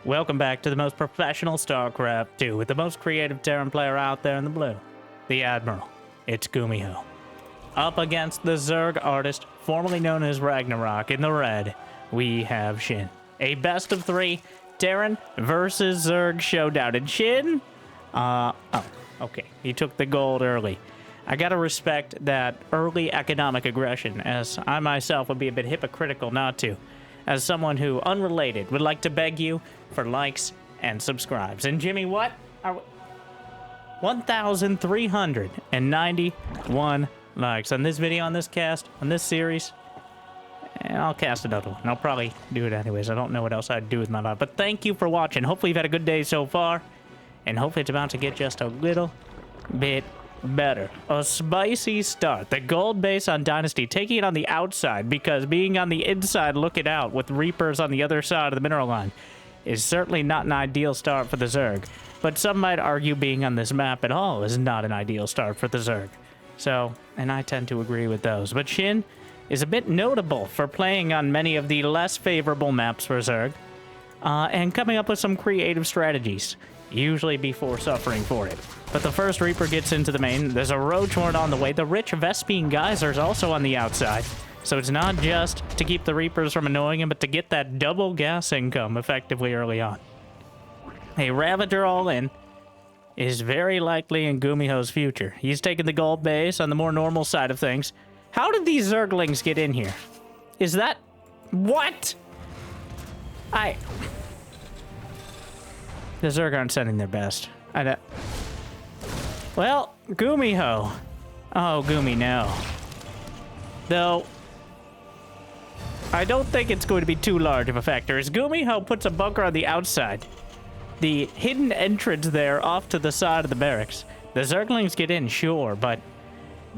Welcome back to the most professional StarCraft 2 with the most creative Terran player out there in the blue, the Admiral. It's GuMiho. Up against the Zerg artist, formerly known as Ragnarok, in the red, we have SHIN. A best of 3 Terran versus Zerg showdown. And SHIN? Okay. He took the gold early. I gotta respect that early economic aggression, as I myself would be a bit hypocritical not to. As someone who, unrelated, would like to beg you for likes and subscribes. And Jimmy, what are we? 1,391 likes on this video, on this cast, on this series. And I'll cast another one. I'll probably do it anyways. I don't know what else I'd do with my life. But thank you for watching. Hopefully you've had a good day so far. And hopefully it's about to get just a little bit better. A spicy start. The gold base on Dynasty, taking it on the outside, because being on the inside looking out with Reapers on the other side of the mineral line is certainly not an ideal start for the Zerg. But some might argue being on this map at all is not an ideal start for the Zerg. So, and I tend to agree with those. But SHIN is a bit notable for playing on many of the less favorable maps for Zerg, and coming up with some creative strategies, usually before suffering for it. But the first Reaper gets into the main. There's a Roach Horn on the way. The rich Vespene Geyser is also on the outside. So it's not just to keep the Reapers from annoying him, but to get that double gas income effectively early on. A Ravager all in is very likely in GuMiho's future. He's taking the gold base on the more normal side of things. How did these Zerglings get in here? Is that... what? The Zerg aren't sending their best. Well, GuMiho. Oh, Gumi, no. Though, I don't think it's going to be too large of a factor. As GuMiho puts a bunker on the outside, the hidden entrance there off to the side of the barracks. The Zerglings get in, sure, but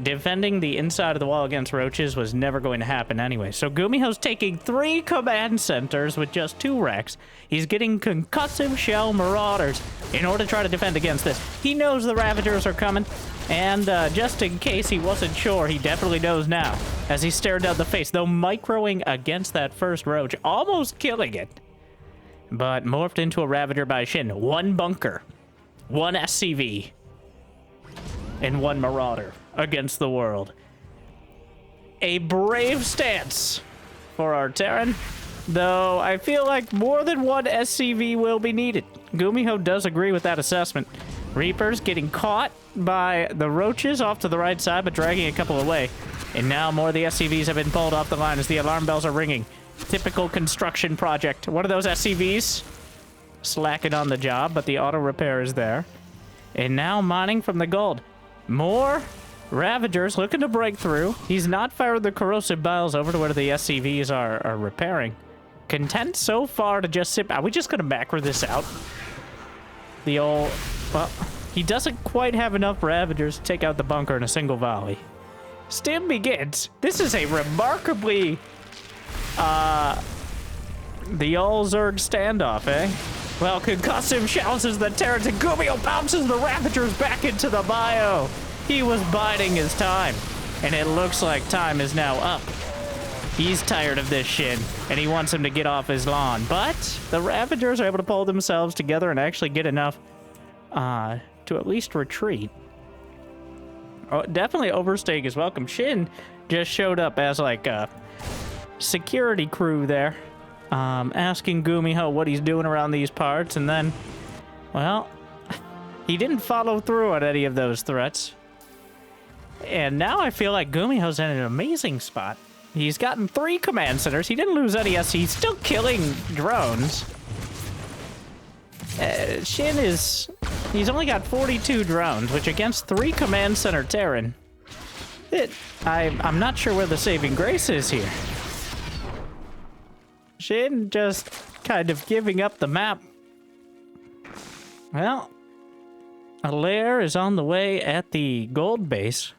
defending the inside of the wall against roaches was never going to happen anyway. So GuMiho's taking 3 command centers with just 2 racks. He's getting concussive shell marauders in order to try to defend against this. He knows the Ravagers are coming, and just in case he wasn't sure, he definitely knows now, as he stared down the face, though microing against that first roach, almost killing it. But morphed into a Ravager by SHIN. 1 bunker, 1 SCV, and 1 marauder against the world. A brave stance for our Terran, though I feel like more than 1 SCV will be needed. GuMiho does agree with that assessment. Reapers getting caught by the roaches off to the right side, but dragging a couple away. And now more of the SCVs have been pulled off the line as the alarm bells are ringing. Typical construction project. One of those SCVs slacking on the job, but the auto repair is there. And now mining from the gold. More Ravagers looking to break through. He's not fired the corrosive biles over to where the SCVs are repairing. Content so far to just sit. Are we just going to macro this out? The old... well, he doesn't quite have enough Ravagers to take out the bunker in a single volley. Stim begins. This is a remarkably... the old Zerg standoff, eh? Well, concussive shells as the Terran, and GuMiho bounces the Ravagers back into the bio. He was biding his time, and it looks like time is now up. He's tired of this SHIN, and he wants him to get off his lawn. But the Ravagers are able to pull themselves together and actually get enough to at least retreat. Oh, definitely overstaying is welcome. SHIN just showed up as like a security crew there, asking GuMiho what he's doing around these parts, and then, well, he didn't follow through on any of those threats. And now I feel like GuMiho's in an amazing spot. He's gotten 3 command centers. He didn't lose any SC. He's still killing drones. SHIN is... he's only got 42 drones, which against 3 command center Terran... I'm not sure where the saving grace is here. SHIN just kind of giving up the map. Well, a lair is on the way at the gold base.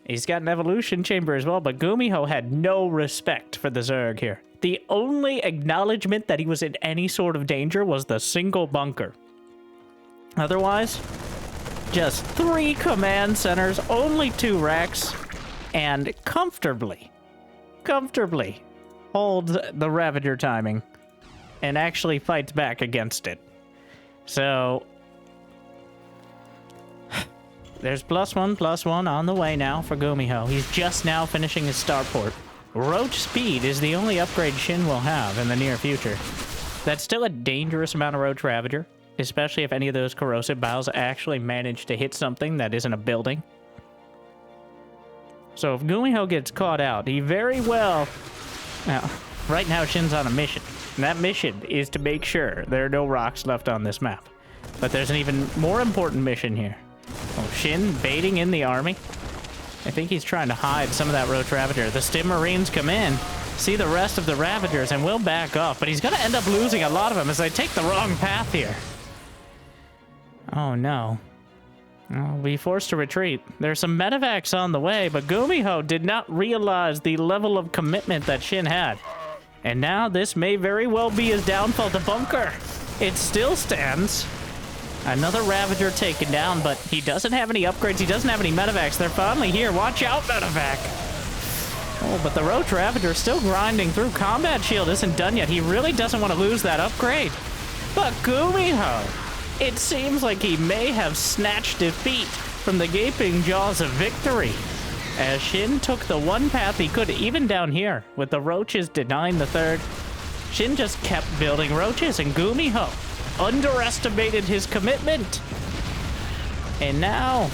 He's got an evolution chamber as well, but GuMiho had no respect for the Zerg here. The only acknowledgement that he was in any sort of danger was the single bunker. Otherwise, just 3 command centers, only 2 racks, and comfortably holds the Ravager timing. and actually fights back against it. So there's +1/+1 on the way now for GuMiho. He's just now finishing his starport. Roach speed is the only upgrade Shin will have in the near future. That's still a dangerous amount of Roach Ravager, especially if any of those corrosive biles actually manage to hit something that isn't a building. So if GuMiho gets caught out, he very well... Now, right now Shin's on a mission. And that mission is to make sure there are no rocks left on this map. But there's an even more important mission here. Oh, Shin baiting in the army. I think he's trying to hide some of that Roach Ravager. The Stim Marines come in, see the rest of the Ravagers, and will back off. But he's going to end up losing a lot of them as they take the wrong path here. Oh, no. I'll be forced to retreat. There's some medevacs on the way, but GuMiho did not realize the level of commitment that Shin had. And now this may very well be his downfall. The bunker, it still stands. Another Ravager taken down, but he doesn't have any upgrades. He doesn't have any medevacs. They're finally here. Watch out, medevac. Oh, but the Roach Ravager is still grinding through. Combat Shield isn't done yet. He really doesn't want to lose that upgrade. But GuMiho, it seems like he may have snatched defeat from the gaping jaws of victory, as Shin took the one path he could, even down here, with the Roaches denying the third. Shin just kept building Roaches, and GuMiho underestimated his commitment. And now,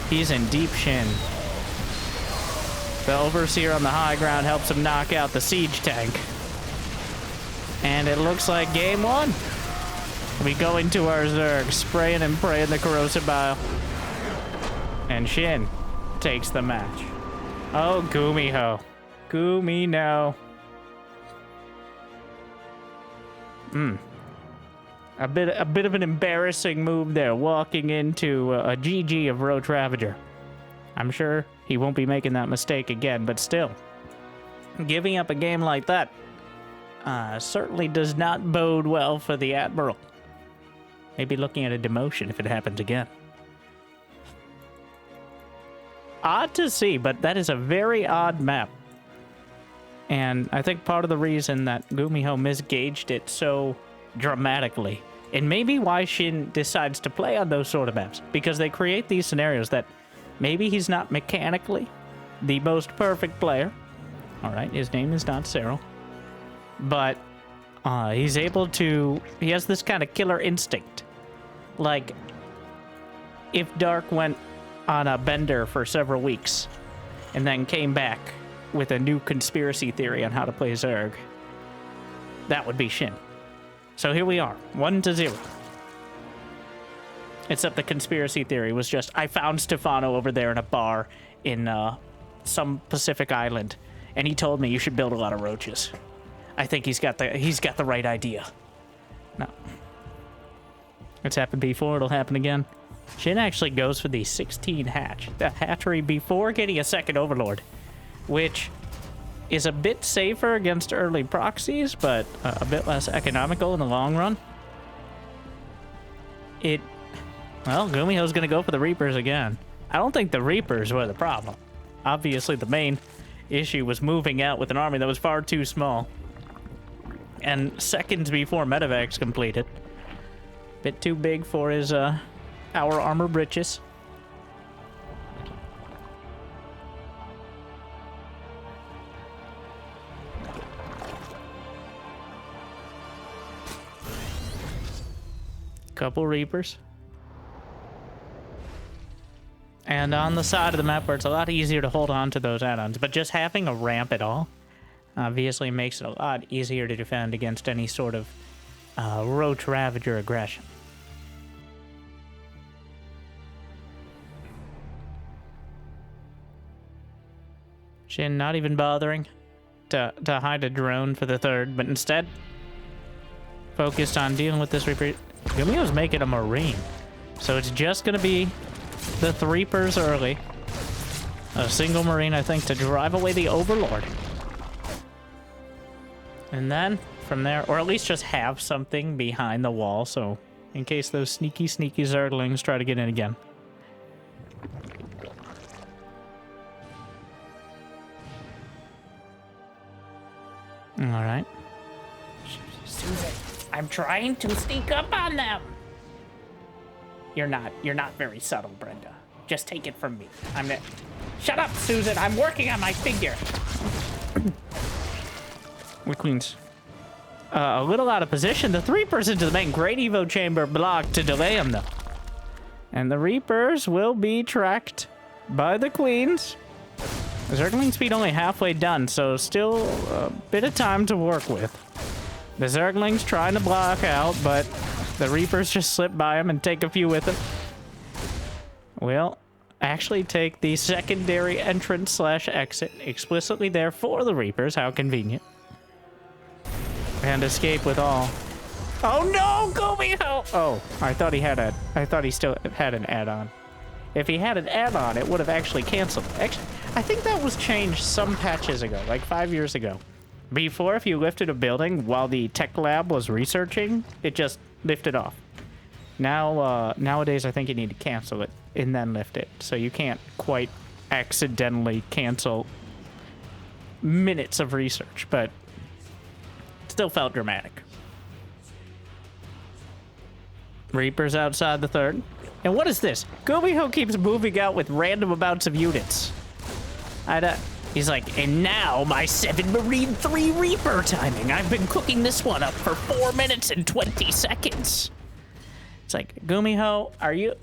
he's in deep Shin. The Overseer on the high ground helps him knock out the siege tank. And it looks like game one. We go into our Zerg, spraying and praying the corrosive bile. And Shin takes the match. Oh, GuMiho. Gumi no. A bit of an embarrassing move there, walking into a GG of Roach Ravager. I'm sure he won't be making that mistake again, but still, giving up a game like that certainly does not bode well for the Admiral. Maybe looking at a demotion if it happens again. Odd to see, but that is a very odd map. And I think part of the reason that GuMiho misgauged it so dramatically, and maybe why Shin decides to play on those sort of maps, because they create these scenarios that maybe he's not mechanically the most perfect player. All right, his name is not Cyril. But he's able to... He has this kind of killer instinct. Like, if Dark went on a bender for several weeks and then came back with a new conspiracy theory on how to play Zerg, that would be Shin. So here we are, 1-0. Except the conspiracy theory was just, I found Stefano over there in a bar in some Pacific island, and he told me you should build a lot of roaches. I think he's got the right idea. No. It's happened before, it'll happen again. Shin actually goes for the 16 hatch, the hatchery before getting a second Overlord, which is a bit safer against early proxies, but a bit less economical in the long run. Well, GuMiho's gonna go for the Reapers again. I don't think the Reapers were the problem. Obviously, the main issue was moving out with an army that was far too small. And seconds before Medevac's completed. Bit too big for his, our armor britches. Couple Reapers. And on the side of the map where it's a lot easier to hold on to those add-ons, but just having a ramp at all obviously makes it a lot easier to defend against any sort of Roach Ravager aggression. Shin not even bothering to hide a drone for the third, but instead focused on dealing with this Reaper. GuMiho's making a Marine, so it's just going to be the Reapers early. A single Marine, I think, to drive away the Overlord. And then, from there, or at least just have something behind the wall, so in case those sneaky Zerglings try to get in again. Alright. As soon as I'm trying to sneak up on them. You're not very subtle, Brenda. Just take it from me. Shut up, Susan. I'm working on my figure. We're queens. A little out of position. The Reapers into the main. Great Evo chamber block to delay them, though. And the Reapers will be tracked by the queens. Zergling speed only halfway done, so still a bit of time to work with. The Zerglings trying to block out, but the Reapers just slip by them and take a few with them. We'll actually take the secondary entrance slash exit explicitly there for the Reapers. How convenient. And escape with all. Oh no, GuMiho! Oh, I thought he still had an add-on. If he had an add-on, it would have actually canceled. Actually, I think that was changed some patches ago, like 5 years ago. Before, if you lifted a building while the tech lab was researching, it just lifted off. Now, nowadays, I think you need to cancel it and then lift it. So you can't quite accidentally cancel minutes of research, but still felt dramatic. Reapers outside the third. And what is this? GuMiho keeps moving out with random amounts of units. He's like, and now my 7 Marine 3 Reaper timing. I've been cooking this one up for 4 minutes and 20 seconds. It's like, GuMiho, are you...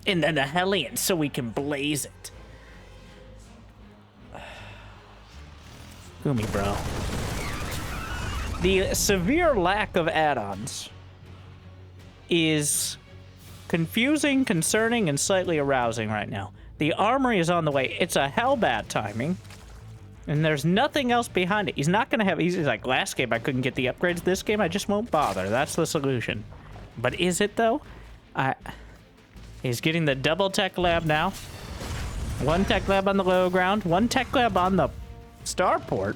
And then the Hellion so we can blaze it. Gumi, bro. The severe lack of add-ons is confusing, concerning, and slightly arousing right now. The armory is on the way. It's a hellbat timing, and there's nothing else behind it. He's not going to have... He's like, last game I couldn't get the upgrades. This game I just won't bother. That's the solution. But is it, though? He's getting the double tech lab now. 1 tech lab on the low ground. 1 tech lab on the starport.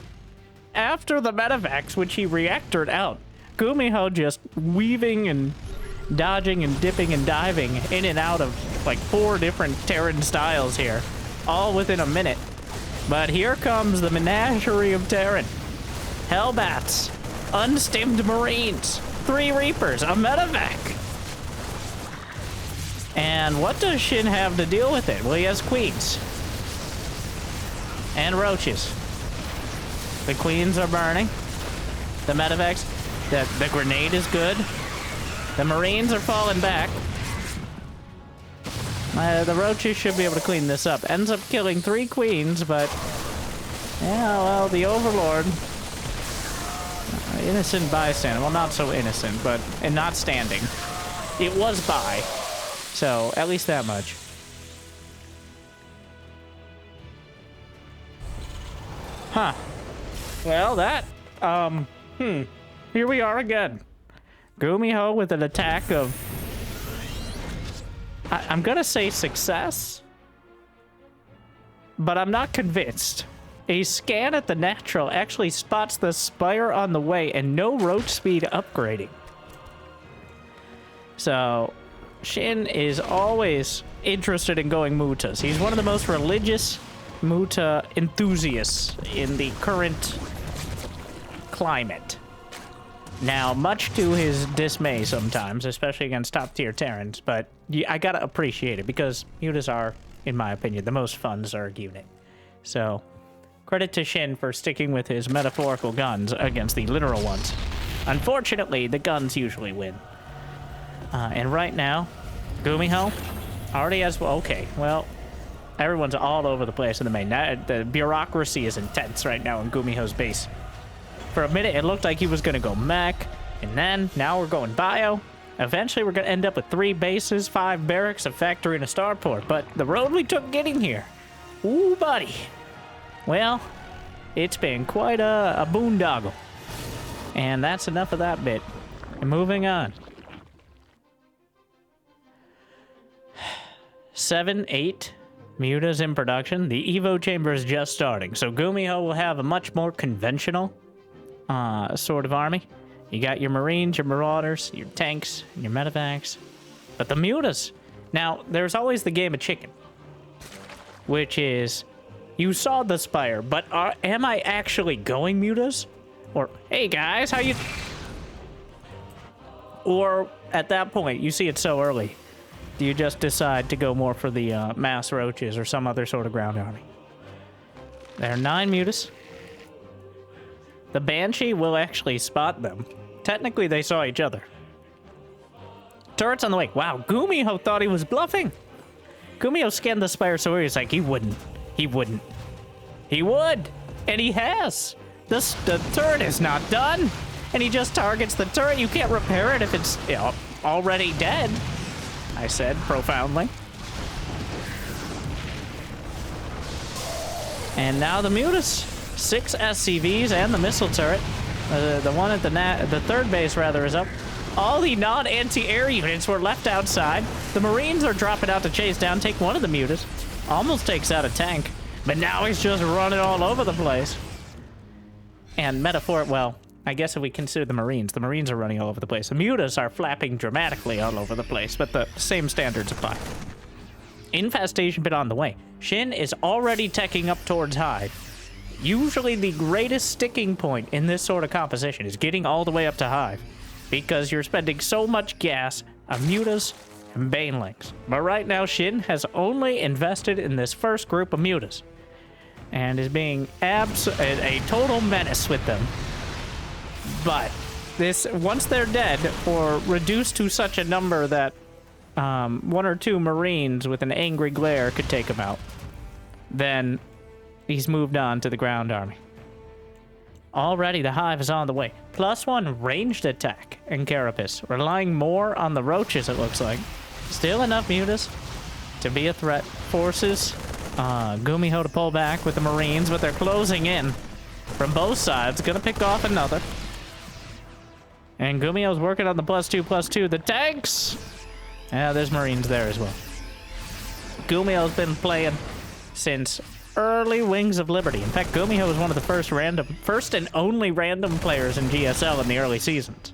After the medevacs, which he reactored out. GuMiho just weaving and dodging and dipping and diving in and out of like 4 different Terran styles here, all within a minute. But here comes the menagerie of Terran. Hellbats, unstimmed Marines, 3 Reapers, a medevac. And what does SHIN have to deal with it? Well, he has queens. And roaches. The queens are burning. The medevacs. The grenade is good. The Marines are falling back. The roaches should be able to clean this up. Ends up killing 3 queens, but... Yeah, well, the Overlord... innocent bystander. Well, not so innocent, but... And not standing. It was by. So, at least that much. Huh. Well, that... Here we are again. GuMiho with an attack of... I'm gonna say success, but I'm not convinced. A scan at the natural actually spots the Spire on the way and no roach speed upgrading. So, SHIN is always interested in going Mutas. He's one of the most religious Muta enthusiasts in the current climate. Now, much to his dismay sometimes, especially against top-tier Terrans, but I gotta appreciate it, because Mutas are, in my opinion, the most fun Zerg unit. So, credit to SHIN for sticking with his metaphorical guns against the literal ones. Unfortunately, the guns usually win. And right now, GuMiho already has... Okay, well, everyone's all over the place in the main. The bureaucracy is intense right now in GuMiho's base. For a minute, it looked like he was going to go mech, and then, now we're going bio. Eventually, we're going to end up with 3 bases, 5 barracks, a factory, and a starport. But the road we took getting here, ooh, buddy. Well, it's been quite a boondoggle. And that's enough of that bit. And moving on. 7, 8 Mutas in production. The Evo chamber is just starting, so GuMiho will have a much more conventional sort of army. You got your Marines, your Marauders, your tanks, and your medevacs. But the Mutas... Now, there's always the game of chicken, which is You saw the Spire, but am I actually going mutas? Or, hey guys, how you... Or, at that point, you see it so early, do you just decide to go more for the mass roaches or some other sort of ground army? There are 9 mutas. The Banshee will actually spot them. Technically, they saw each other. Turrets on the way. Wow, GuMiho thought he was bluffing. GuMiho scanned the Spire so he's like, he wouldn't. He wouldn't. He would. And he has. The turret is not done. And he just targets the turret. You can't repair it if it's, you know, already dead. I said profoundly. And now the mutas. 6 SCVs and the missile turret. The one at the third base, rather, is up. All the non-anti-air units were left outside. The Marines are dropping out to chase down, take one of the mutas. Almost takes out a tank. But now he's just running all over the place. And well, I guess if we consider the Marines are running all over the place. The mutas are flapping dramatically all over the place, but the same standards apply. Infestation been on the way. SHIN is already teching up towards Hive. Usually the greatest sticking point in this sort of composition is getting all the way up to Hive, because you're spending so much gas on mutas and banelings. But right now, SHIN has only invested in this first group of mutas, and is being a total menace with them. But once they're dead, or reduced to such a number that 1 or 2 Marines with an angry glare could take him out, then he's moved on to the ground army. Already the Hive is on the way. +1 ranged attack in Carapace, relying more on the roaches, it looks like. Still enough mutas to be a threat. Forces GuMiho to pull back with the Marines, but they're closing in from both sides. Gonna pick off another. And GuMiho's working on the +2/+2. The tanks! Yeah, there's Marines there as well. GuMiho's been playing since early Wings of Liberty. In fact, GuMiho was one of the first and only random players in GSL in the early seasons.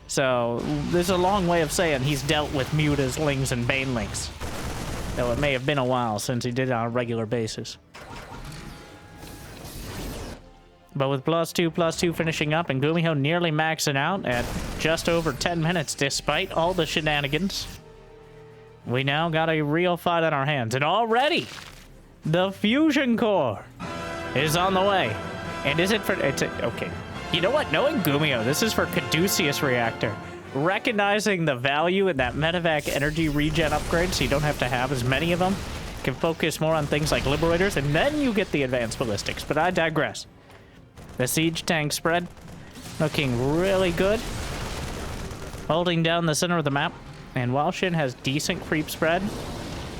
So, there's a long way of saying he's dealt with mutas, lings, and banelings. Though it may have been a while since he did it on a regular basis. But with +2/+2 finishing up and GuMiho nearly maxing out at just over 10 minutes despite all the shenanigans, we now got a real fight on our hands. And already, the fusion core is on the way. And is it for... okay. You know what? Knowing GuMiho, this is for Caduceus Reactor. Recognizing the value in that medevac energy regen upgrade so you don't have to have as many of them. Can focus more on things like Liberators, and then you get the advanced ballistics. But I digress. The siege tank spread looking really good. Holding down the center of the map. And while SHIN has decent creep spread,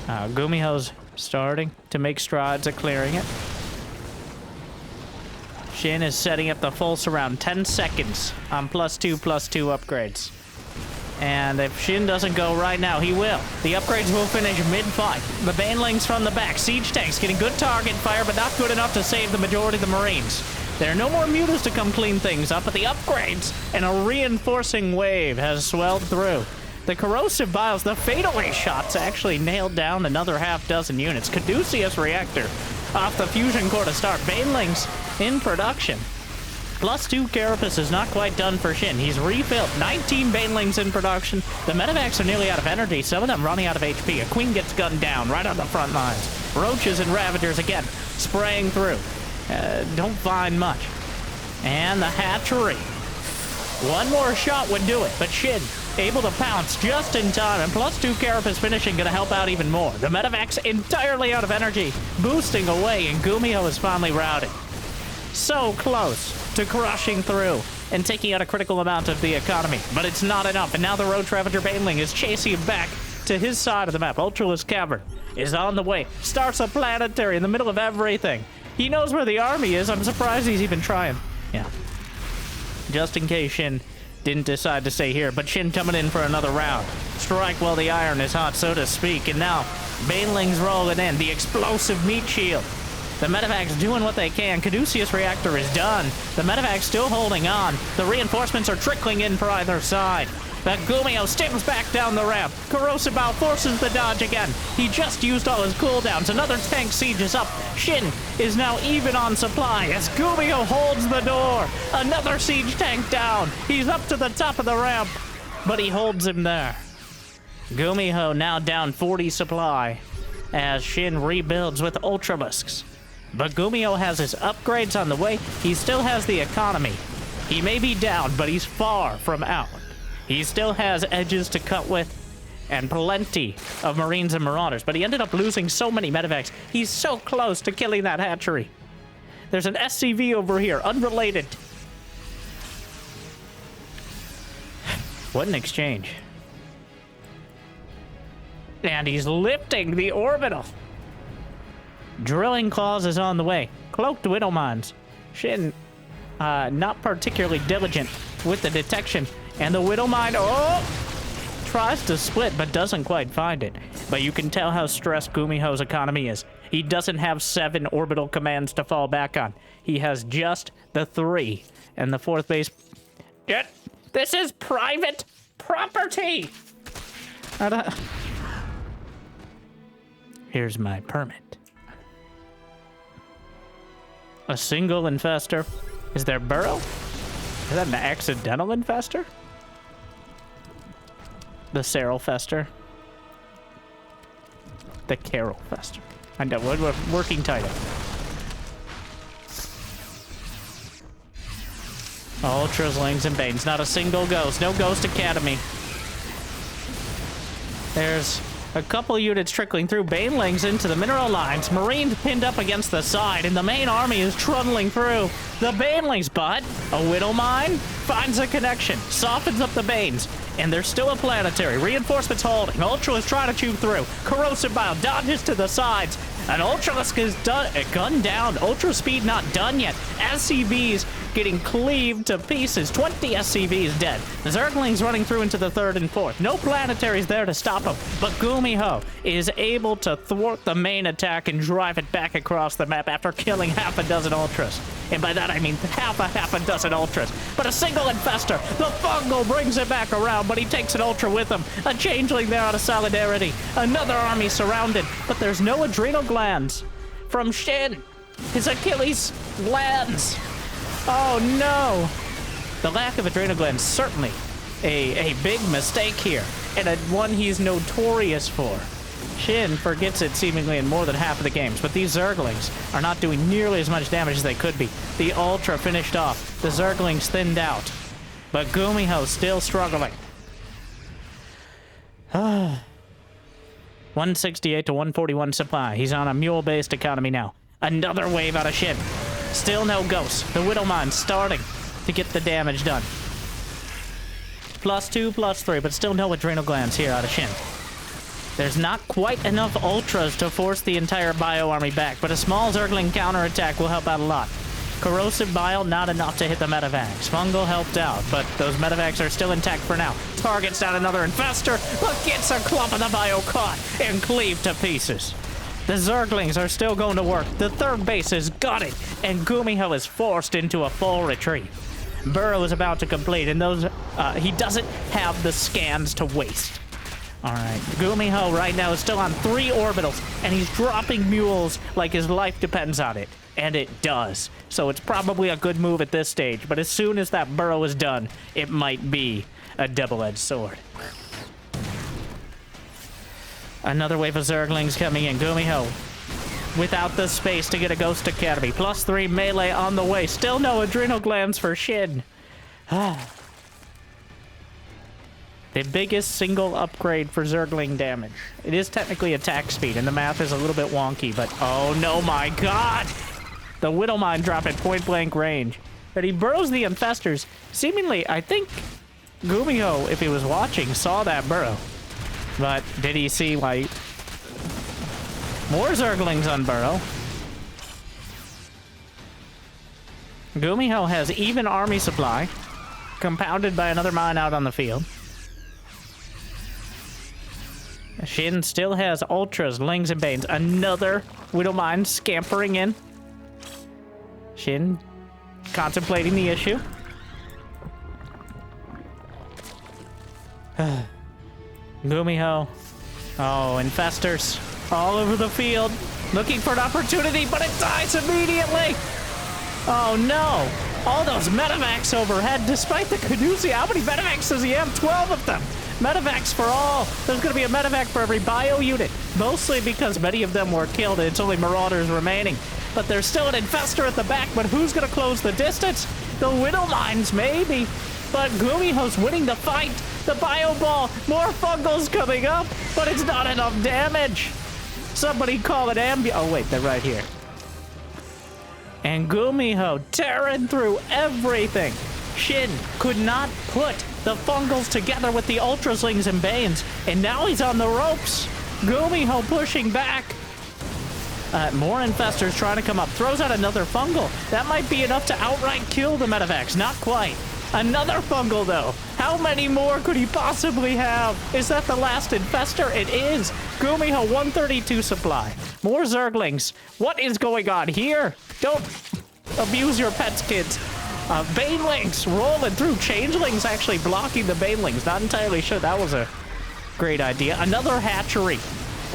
GuMiho's starting to make strides at clearing it. SHIN is setting up the full surround. 10 seconds on +2/+2 upgrades. And if SHIN doesn't go right now, he will. The upgrades will finish mid-fight. The banelings from the back. Siege tanks getting good target fire, but not good enough to save the majority of the Marines. There are no more mutas to come clean things up, but the upgrades and a reinforcing wave has swelled through. The corrosive biles, the fadeaway shots actually nailed down another half-dozen units. Caduceus Reactor off the fusion core to start. Banelings in production. +2 Carapace is not quite done for SHIN. He's refilled 19 banelings in production. The medevacs are nearly out of energy, some of them running out of HP. A queen gets gunned down right on the front lines. Roaches and Ravagers again, spraying through. Don't find much. And the hatchery. One more shot would do it, but SHIN able to pounce just in time, and +2 Carapace finishing gonna help out even more. The medevac's entirely out of energy, boosting away, and GuMiho is finally routed. So close to crushing through and taking out a critical amount of the economy, but it's not enough, and now the Roach Ravager Baneling is chasing him back to his side of the map. Ultraless Cavern is on the way. Starts a planetary in the middle of everything. He knows where the army is. I'm surprised he's even trying. Yeah. Just in case SHIN didn't decide to stay here, but SHIN coming in for another round. Strike while the iron is hot, so to speak, and now Baneling's rolling in. The explosive meat shield. The medevac's doing what they can. Caduceus Reactor is done. The medevac's still holding on. The reinforcements are trickling in for either side. But GuMiho steams back down the ramp. Corrosive Bow forces the dodge again. He just used all his cooldowns. Another tank siege is up. SHIN is now even on supply as GuMiho holds the door. Another siege tank down. He's up to the top of the ramp, but he holds him there. GuMiho now down 40 supply as SHIN rebuilds with Ultralisks. But GuMiho has his upgrades on the way. He still has the economy. He may be down, but he's far from out. He still has edges to cut with and plenty of Marines and Marauders, but he ended up losing so many medevacs. He's so close to killing that hatchery. There's an SCV over here, unrelated. What an exchange. And he's lifting the orbital. Drilling Claws is on the way. Cloaked Widow Mines. SHIN, not particularly diligent with the detection. And the Widow Mine, tries to split, but doesn't quite find it. But you can tell how stressed GuMiho's economy is. He doesn't have 7 orbital commands to fall back on. He has just the 3. And the 4th base... This is private property! Here's my permit. A single infestor. Is there burrow? Is that an accidental infestor? The Serral Fester. The Carol Fester. I know, we're working title. Ultras, Lings, and Banes. Not a single ghost. No Ghost Academy. There's a couple units trickling through. Banelings into the mineral lines. Marines pinned up against the side, and the main army is trundling through. The Banelings, but a Widow Mine finds a connection, softens up the Banes, and there's still a planetary. Reinforcements holding. Ultra is trying to chew through. Corrosive Bow dodges to the sides. An Ultralisk is gunned down. Ultra speed not done yet. SCVs getting cleaved to pieces. 20 SCVs dead. Zerglings running through into the 3rd and 4th. No planetaries there to stop them, but GuMiho is able to thwart the main attack and drive it back across the map after killing half a dozen Ultras. And by that I mean half a dozen Ultras. But a single infestor. The Fungal brings it back around, but he takes an Ultra with him. A Changeling there out of solidarity. Another army surrounded, but there's no adrenal glands from SHIN. His Achilles lands. Oh no! The lack of adrenal glands certainly a big mistake here, and one he's notorious for. SHIN forgets it seemingly in more than half of the games, but these Zerglings are not doing nearly as much damage as they could be. The Ultra finished off. The Zerglings thinned out, but GuMiho still struggling. 168 to 141 supply. He's on a mule-based economy now. Another wave out of SHIN. Still no ghosts. The Widow Mine starting to get the damage done. +2, +3, but still no adrenal glands here out of SHIN. There's not quite enough Ultras to force the entire Bio army back, but a small Zergling counterattack will help out a lot. Corrosive Bile, not enough to hit the medevacs. Fungal helped out, but those medevacs are still intact for now. Targets down another infestor, but gets a clump of the Bio caught and cleaved to pieces. The Zerglings are still going to work. The 3rd base is gutted, and GuMiho is forced into a full retreat. Burrow is about to complete, and those he doesn't have the scans to waste. All right, GuMiho right now is still on 3 orbitals, and he's dropping mules like his life depends on it. And it does. So it's probably a good move at this stage, but as soon as that burrow is done, it might be a double-edged sword. Another wave of Zerglings coming in. GuMiho without the space to get a Ghost Academy. +3 melee on the way. Still no adrenal glands for SHIN. The biggest single upgrade for Zergling damage. It is technically attack speed, and the math is a little bit wonky, but oh no, my god! The Widow Mine drop at point-blank range. But he burrows the infestors. Seemingly, I think GuMiho, if he was watching, saw that burrow. But did he see, like, more Zerglings on burrow? GuMiho has even army supply, compounded by another mine out on the field. SHIN still has Ultras, Lings, and Banes. Another Widow Mine scampering in. SHIN contemplating the issue. GuMiho. Oh, infestors all over the field, looking for an opportunity, but it dies immediately. Oh no! All those medevacs overhead, despite the Caduceus. How many medevacs does he have? 12 of them! Medevacs for all! There's gonna be a medevac for every bio unit. Mostly because many of them were killed and it's only Marauders remaining. But there's still an infestor at the back, but who's gonna close the distance? The Widow Mines, maybe. But GuMiho's winning the fight. The bio ball, more fungals coming up, but it's not enough damage. Somebody call it oh wait, they're right here. And GuMiho tearing through everything. SHIN could not put the fungals together with the Ultraslings and Banes, and now he's on the ropes. GuMiho pushing back. More infestors trying to come up. Throws out another fungal. That might be enough to outright kill the medevacs. Not quite. Another fungal, though. How many more could he possibly have? Is that the last infestor? It is. GuMiho 132 supply. More Zerglings. What is going on here? Don't abuse your pets, kids. Banelings rolling through. Changelings actually blocking the Banelings. Not entirely sure that was a great idea. Another hatchery.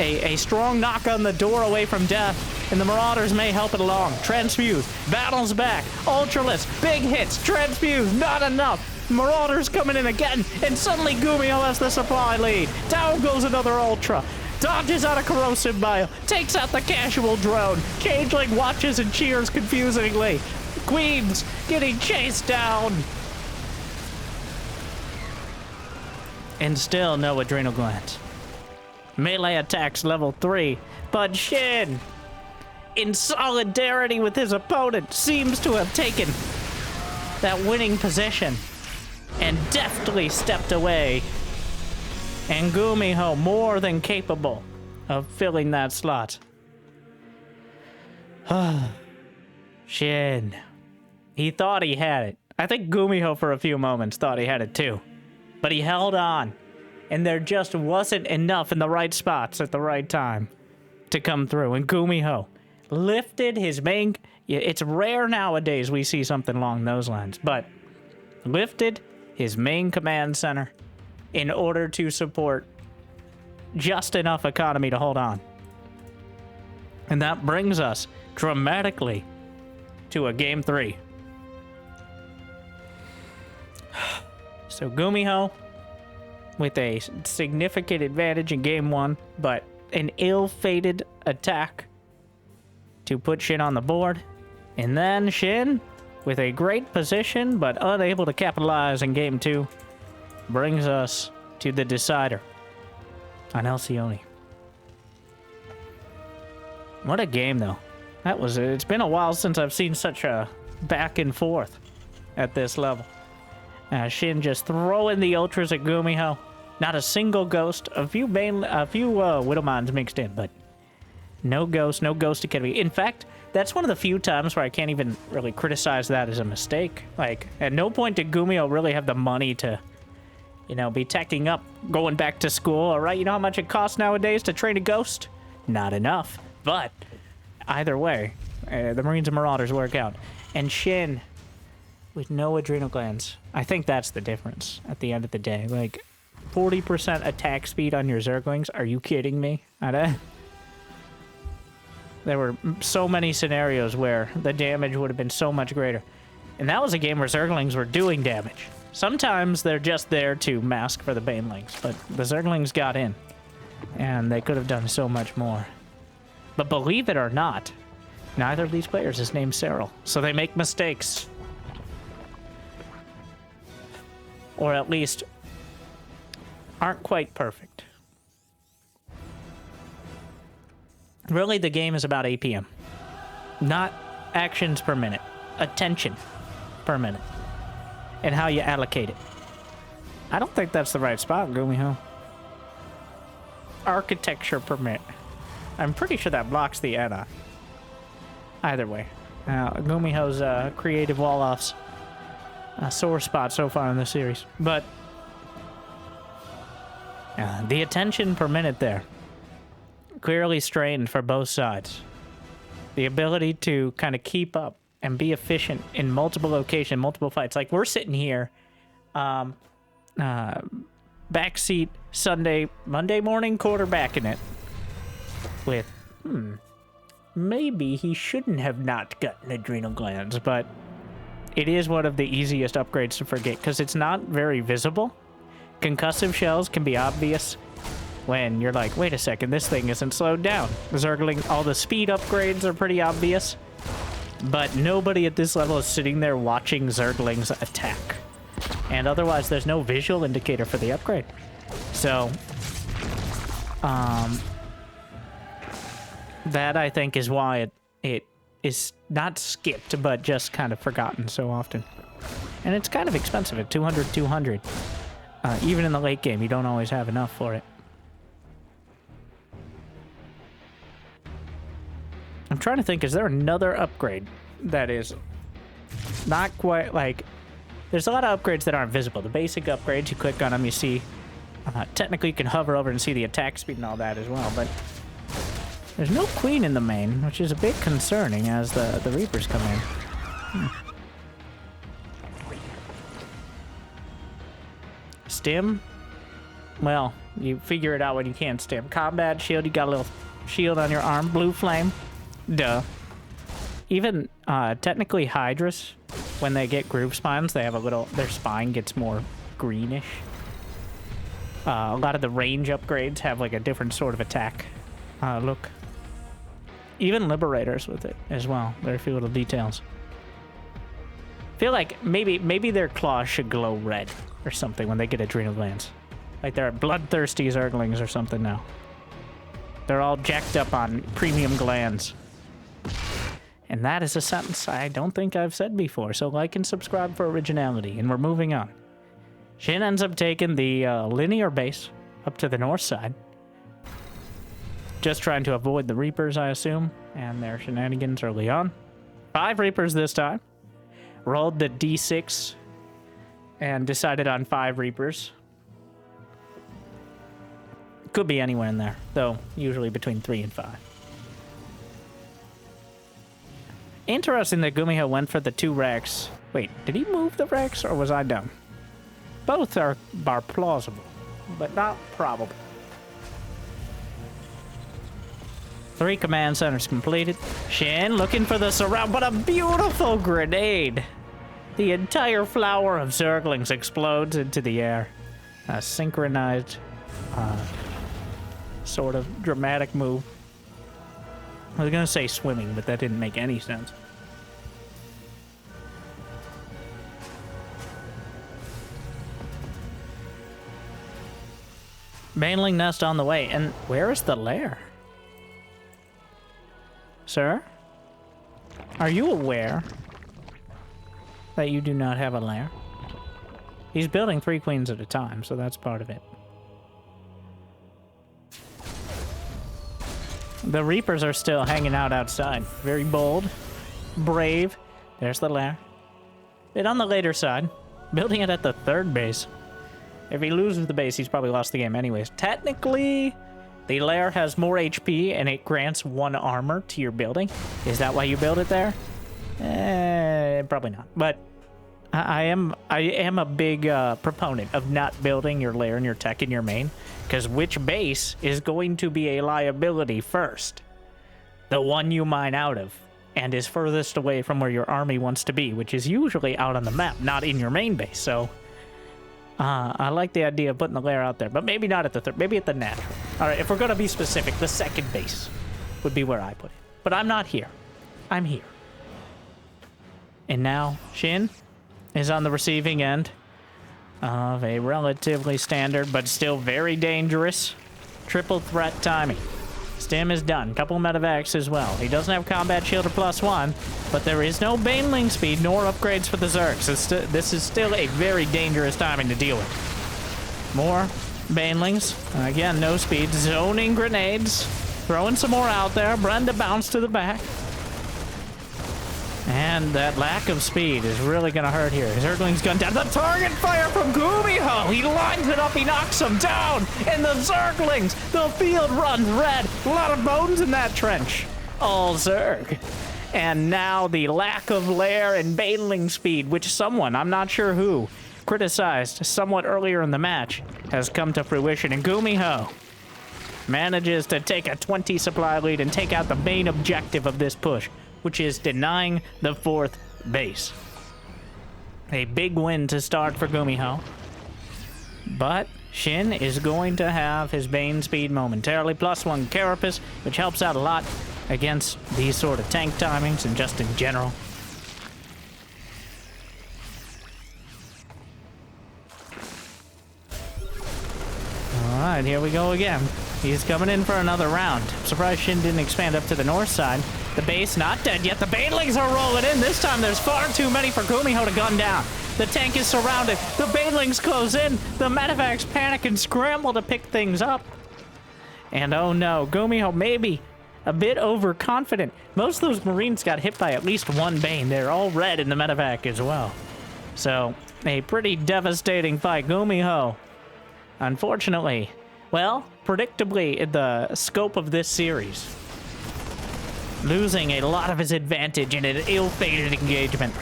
A strong knock on the door away from death, and the Marauders may help it along. Transfuse, battles back, Ultralisk, big hits, Transfuse, not enough. Marauders coming in again, and suddenly GuMiho has the supply lead. Down goes another Ultra. Dodges out a corrosive bio, takes out the casual drone. Changeling watches and cheers confusingly. Queens getting chased down. And still no adrenal glands. Melee attacks level 3, but SHIN, in solidarity with his opponent, seems to have taken that winning position and deftly stepped away. And GuMiho more than capable of filling that slot. SHIN. He thought he had it. I think GuMiho for a few moments thought he had it too. But he held on. And there just wasn't enough in the right spots at the right time to come through. And GuMiho lifted his main... It's rare nowadays we see something along those lines, but lifted his main command center in order to support just enough economy to hold on. And that brings us dramatically to a game 3. So GuMiho with a significant advantage in game 1, but an ill-fated attack to put SHIN on the board. And then SHIN, with a great position, but unable to capitalize in game 2, brings us to the decider on Alcyone. What a game, though. It's been a while since I've seen such a back and forth at this level. SHIN just throwing the Ultras at GuMiho. Not a single ghost. A few Widowmines mixed in, but no Ghost Academy. In fact, that's one of the few times where I can't even really criticize that as a mistake. Like, at no point did GuMiho really have the money to, be teching up, going back to school. All right, you know how much it costs nowadays to train a Ghost? Not enough. But either way, the Marines and Marauders work out. And SHIN with no adrenal glands. I think that's the difference at the end of the day. Like, 40% attack speed on your Zerglings? Are you kidding me? There were so many scenarios where the damage would have been so much greater. And that was a game where Zerglings were doing damage. Sometimes they're just there to mask for the Banelings, but the Zerglings got in. And they could have done so much more. But believe it or not, neither of these players is named Cyril, so they make mistakes. Or at least aren't quite perfect. Really, the game is about APM. Not actions per minute. Attention per minute. And how you allocate it. I don't think that's the right spot, GuMiho. Architecture per minute. I'm pretty sure that blocks the add-on. Either way. GuMiho's creative wall-offs. A sore spot so far in the series. But the attention per minute there. Clearly strained for both sides. The ability to kind of keep up and be efficient in multiple locations, multiple fights. Like, we're sitting here backseat Monday morning quarterbacking it with, maybe he shouldn't have not gotten adrenal glands, but it is one of the easiest upgrades to forget because it's not very visible. Concussive shells can be obvious when you're like, wait a second, this thing isn't slowed down. Zergling, all the speed upgrades are pretty obvious, but nobody at this level is sitting there watching Zerglings attack. And otherwise, there's no visual indicator for the upgrade. So, that I think is why it is not skipped, but just kind of forgotten so often. And it's kind of expensive at 200. Even in the late game, you don't always have enough for it. I'm trying to think, is there another upgrade that is not quite like... There's a lot of upgrades that aren't visible. The basic upgrades, you click on them, you see... technically, you can hover over and see the attack speed and all that as well, but... There's no queen in the main, which is a bit concerning as the Reapers come in. Stim? Well, you figure it out when you can't stim. Combat shield, you got a little shield on your arm. Blue flame. Duh. Even, technically Hydras, when they get groove spines, they have a little... Their spine gets more greenish. A lot of the range upgrades have, like, a different sort of attack look. Even Liberators with it as well. There are a few little details. Feel like maybe their claws should glow red or something when they get adrenal glands. Like they're bloodthirsty Zerglings or something now. They're all jacked up on premium glands. And that is a sentence I don't think I've said before, so like and subscribe for originality, and we're moving on. Shin ends up taking the linear base up to the north side. Just trying to avoid the Reapers, I assume, and their shenanigans early on. 5 Reapers this time. Rolled the D6 and decided on 5 Reapers. Could be anywhere in there, though usually between 3 and 5. Interesting that GuMiho went for the 2 Rex. Wait, did he move the Rex or was I dumb? Both are plausible, but not probable. 3 command centers completed. Shin looking for the surround, but a beautiful grenade. The entire flower of Zerglings explodes into the air. A synchronized, sort of dramatic move. I was gonna say swimming, but that didn't make any sense. Baneling nest on the way, and where is the lair? Sir? Are you aware that you do not have a lair? He's building 3 queens at a time, so that's part of it. The Reapers are still hanging out outside. Very bold, brave. There's the lair. Bit on the later side. Building it at the 3rd base. If he loses the base, he's probably lost the game anyways. Technically, the lair has more HP and it grants 1 armor to your building. Is that why you build it there? Probably not. But I am a big proponent of not building your lair and your tech in your main, because which base is going to be a liability first? The one you mine out of and is furthest away from where your army wants to be, which is usually out on the map, not in your main base. So I like the idea of putting the lair out there, but maybe not at the 3rd, maybe at the natural. All right, if we're going to be specific, the 2nd base would be where I put it. But I'm not here. I'm here. And now Shin is on the receiving end of a relatively standard, but still very dangerous triple threat timing. Stim is done. Couple medevacs as well. He doesn't have combat shield or +1, but there is no baneling speed nor upgrades for the Zergs. This is still a very dangerous timing to deal with. More banelings. Again, no speed. Zoning grenades. Throwing some more out there. Brenda bounced to the back. And that lack of speed is really going to hurt here. Zergling's gun down. The target fire from GuMiho. He lines it up. He knocks him down. And the Zerglings, the field runs red. A lot of bones in that trench. All Zerg. And now the lack of lair and baneling speed, which someone, I'm not sure who, criticized somewhat earlier in the match has come to fruition, and GuMiho manages to take a 20 supply lead and take out the main objective of this push, which is denying the 4th base. A big win to start for GuMiho. But SHIN is going to have his Bane speed momentarily, +1 Carapace, which helps out a lot against these sort of tank timings and just in general. Alright, here we go again. He's coming in for another round. Surprised SHIN didn't expand up to the north side. The base not dead yet. The Banelings are rolling in. This time there's far too many for GuMiho to gun down. The tank is surrounded. The Banelings close in. The medevacs panic and scramble to pick things up. And oh no, GuMiho maybe a bit overconfident. Most of those Marines got hit by at least one Bane. They're all red in the medevac as well. So, a pretty devastating fight. GuMiho, unfortunately, well, predictably in the scope of this series, losing a lot of his advantage in an ill-fated engagement.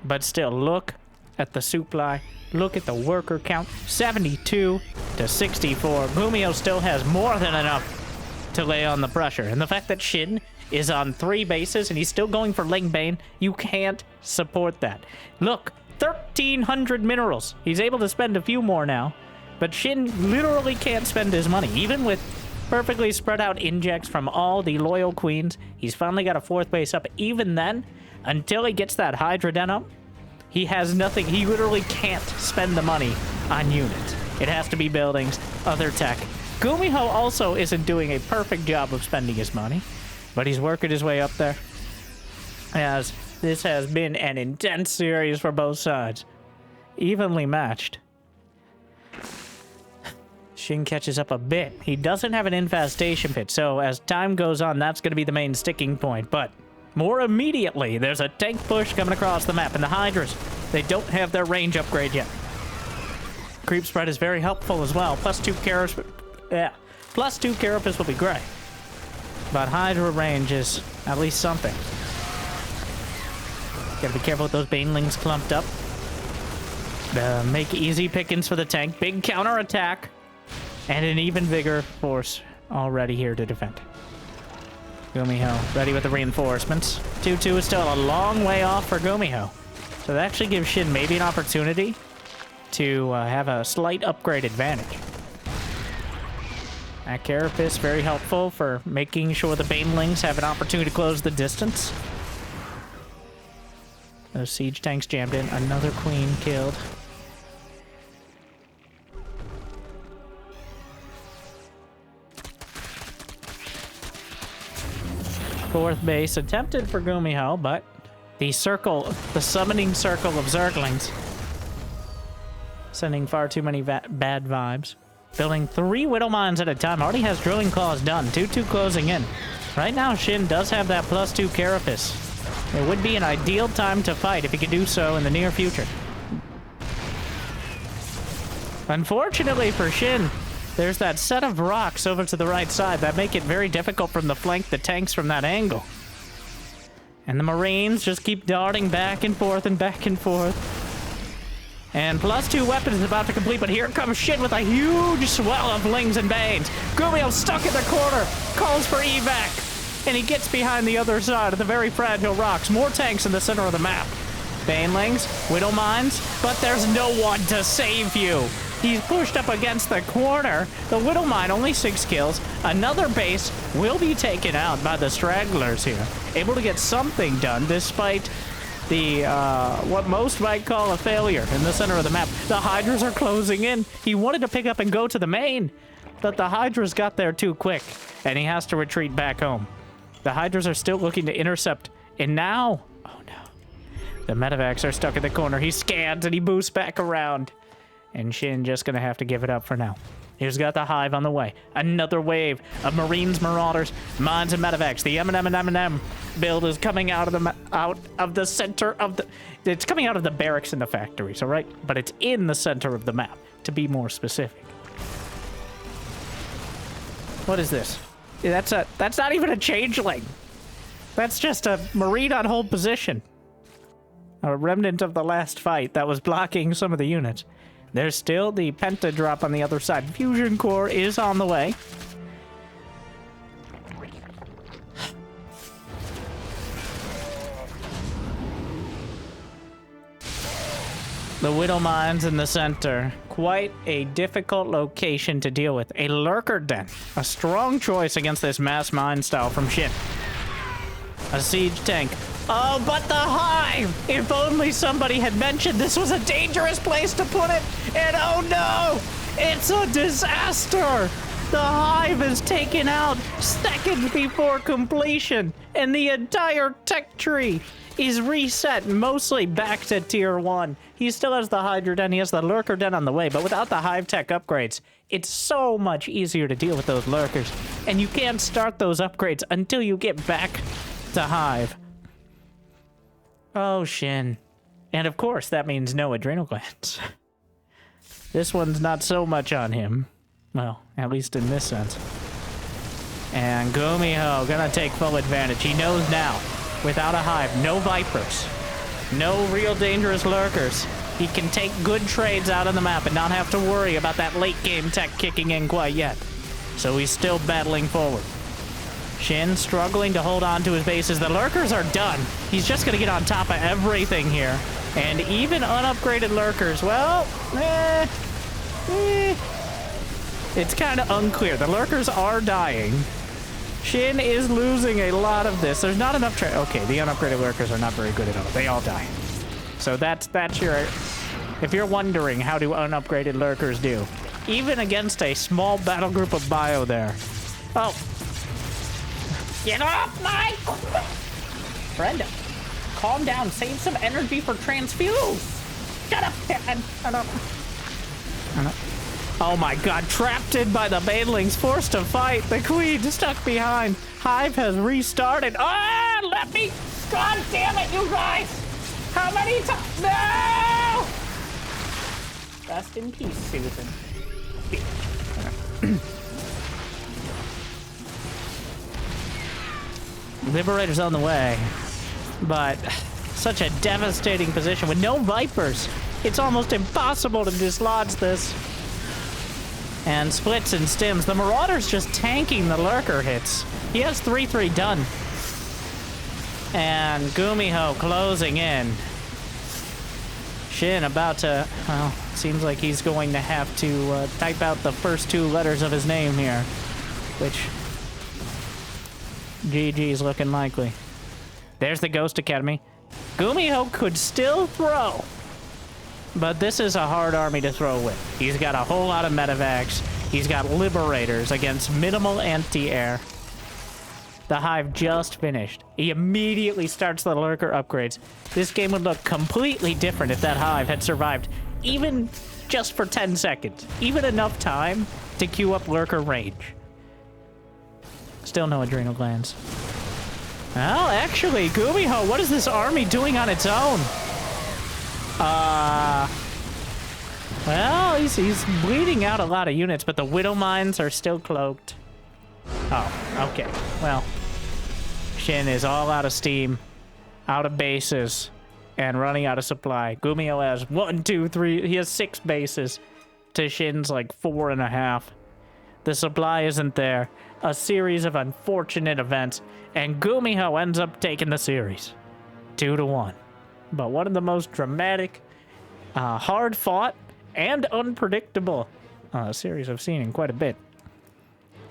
But still, look at the supply. Look at the worker count. 72 to 64. GuMiho still has more than enough to lay on the pressure. And the fact that SHIN is on 3 bases and he's still going for Ling Bane, you can't support that. Look, 1,300 minerals. He's able to spend a few more now. But SHIN literally can't spend his money. Even with perfectly spread out injects from all the loyal queens, he's finally got a 4th base up. Even then, until he gets that Hydra Den up, he has nothing. He literally can't spend the money on units. It has to be buildings, other tech. GuMiho also isn't doing a perfect job of spending his money, but he's working his way up there. As this has been an intense series for both sides. Evenly matched. SHIN catches up a bit. He doesn't have an infestation pit, so as time goes on, that's going to be the main sticking point. But more immediately, there's a tank push coming across the map, and the Hydras, they don't have their range upgrade yet. Creep spread is very helpful as well. +2 Carapace, yeah, +2 Carapace will be great. But Hydra range is at least something. Gotta be careful with those Banelings clumped up. Make easy pickings for the tank. Big counter attack. And an even bigger force already here to defend. GuMiho ready with the reinforcements. 2-2 is still a long way off for GuMiho. So that actually gives SHIN maybe an opportunity to have a slight upgrade advantage. That Carapace very helpful for making sure the Banelings have an opportunity to close the distance. Those siege tanks jammed in. Another queen killed. Fourth base attempted for GuMiho, but the summoning circle of Zerglings, sending far too many bad vibes. Building 3 Widow Mines at a time. Already has Drilling Claws done. 2-2 closing in. Right now, SHIN does have that +2 Carapace. It would be an ideal time to fight if he could do so in the near future. Unfortunately for SHIN, there's that set of rocks over to the right side that make it very difficult for him to flank the tanks from that angle. And the Marines just keep darting back and forth and back and forth. And +2 weapons is about to complete, but here comes SHIN with a huge swell of Lings and Banes. GuMiho stuck in the corner, calls for evac, and he gets behind the other side of the very fragile rocks. More tanks in the center of the map. Banelings, Widow Mines, but there's no one to save you. He's pushed up against the corner. The Widow Mine, only 6 kills. Another base will be taken out by the stragglers here. Able to get something done despite the, what most might call a failure in the center of the map. The Hydras are closing in. He wanted to pick up and go to the main, but the Hydras got there too quick, and he has to retreat back home. The Hydras are still looking to intercept, and now, oh no. The medevacs are stuck in the corner. He scans and he boosts back around. And SHIN just gonna have to give it up for now. He's got the Hive on the way. Another wave of Marines, Marauders, Mines, and Medevacs. The M&M build is coming out of the center of the... It's coming out of the barracks in the factories, all right? But it's in the center of the map, to be more specific. What is this? That's not even a changeling. That's just a Marine on hold position. A remnant of the last fight that was blocking some of the units. There's still the Penta drop on the other side. Fusion Core is on the way. The Widow Mines in the center. Quite a difficult location to deal with. A Lurker Den. A strong choice against this mass mine style from SHIN. A siege tank. Oh, but the Hive! If only somebody had mentioned this was a dangerous place to put it. And oh no! It's a disaster! The Hive is taken out seconds before completion. And the entire tech tree is reset mostly back to tier 1. He still has the Hydra Den, he has the Lurker Den on the way, but without the Hive tech upgrades, it's so much easier to deal with those Lurkers. And you can't start those upgrades until you get back to Hive. Oh, SHIN. And of course, that means no adrenal glands. This one's not so much on him. Well, at least in this sense. And GuMiho gonna take full advantage. He knows now. Without a Hive, no Vipers, no real dangerous Lurkers. He can take good trades out of the map and not have to worry about that late game tech kicking in quite yet. So he's still battling forward. SHIN struggling to hold on to his bases. The Lurkers are done. He's just gonna get on top of everything here. And even unupgraded Lurkers, well, it's kind of unclear. The Lurkers are dying. SHIN is losing a lot of this. There's not enough okay, the unupgraded Lurkers are not very good at all. They all die. So that's your... If you're wondering how do unupgraded Lurkers do, even against a small battle group of bio there. Oh. Get off my... Brenda, calm down. Save some energy for transfuse. Shut up, Dad. Shut up. Oh my god, trapped in by the banelings, forced to fight. The queen stuck behind. Hive has restarted. Ah, let me... God damn it, you guys! How many times? No! Rest in peace, Susan. Liberator's on the way. But such a devastating position with no Vipers. It's almost impossible to dislodge this. And splits and stims. The Marauder's just tanking the Lurker hits. He has 3-3 done. And GuMiho closing in. SHIN about to... Well, seems like he's going to have to type out the first 2 letters of his name here. Which... GG's looking likely. There's the Ghost Academy. GuMiho could still throw. But this is a hard army to throw with. He's got a whole lot of medevacs. He's got Liberators against minimal anti-air. The Hive just finished. He immediately starts the Lurker upgrades. This game would look completely different if that Hive had survived even just for 10 seconds. Even enough time to queue up Lurker range. Still no adrenal glands. Well, actually, GuMiho, what is this army doing on its own? Well, he's bleeding out a lot of units, but the Widow Mines are still cloaked. Oh, okay. Well, SHIN is all out of steam, out of bases, and running out of supply. GuMiho has 1, 2, 3. He has 6 bases to SHIN's like 4.5. The supply isn't there. A series of unfortunate events, and GuMiho ends up taking the series. 2-1. But one of the most dramatic, hard-fought, and unpredictable series I've seen in quite a bit.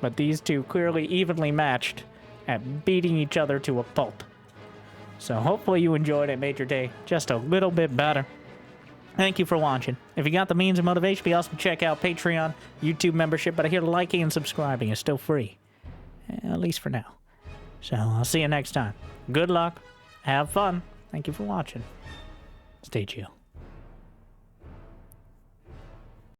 But these two clearly evenly matched at beating each other to a pulp. So hopefully you enjoyed it, made your day just a little bit better. Thank you for watching. If you got the means and motivation, be awesome to check out Patreon, YouTube membership, but I hear liking and subscribing is still free. At least for now. So I'll see you next time. Good luck. Have fun. Thank you for watching. Stay chill.